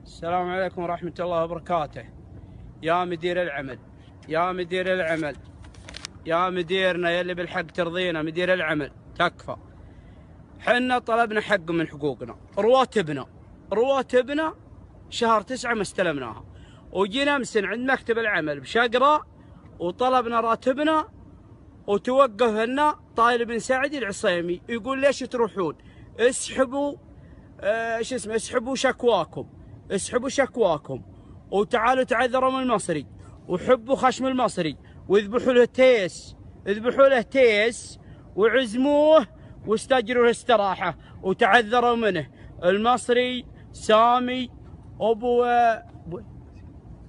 السلام عليكم ورحمة الله وبركاته. يا مدير العمل، يا مدير العمل، يا مديرنا يلي بالحق ترضينا، مدير العمل تكفى. حنا طلبنا حق من حقوقنا، رواتبنا شهر 9 ما استلمناها، وجينا امس عند مكتب العمل بشقرة وطلبنا راتبنا، وتوقف لنا طالب بن سعد العصيمي يقول ليش تروحون؟ اسحبوا اسحبوا شكواكم وتعالوا تعذروا من المصري وحبوا خشم المصري واذبحوا له تيس وعزموه واستجروا له استراحه وتعذروا منه. المصري سامي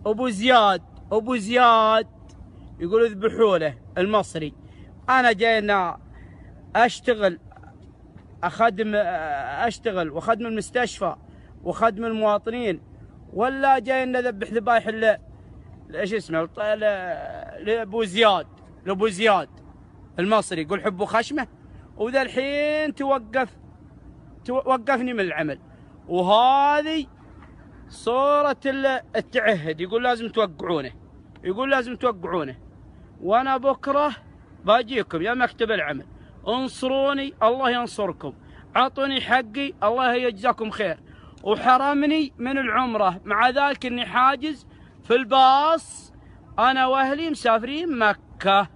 ابو زياد يقول اذبحوا له المصري. انا جاينا اشتغل واخدم المستشفى وخدم المواطنين، ولا جاي نذبح ذبايح ايش اسمه لابو زياد المصري يقول حبوا خشمه، وذا الحين توقفني من العمل. وهذه صورة التعهد، يقول لازم توقعونه، وانا بكره باجيكم يا مكتب العمل، انصروني الله ينصركم، اعطوني حقي الله يجزاكم خير. وحرمني من العمرة، مع ذلك اني حاجز في الباص انا واهلي مسافرين مكة.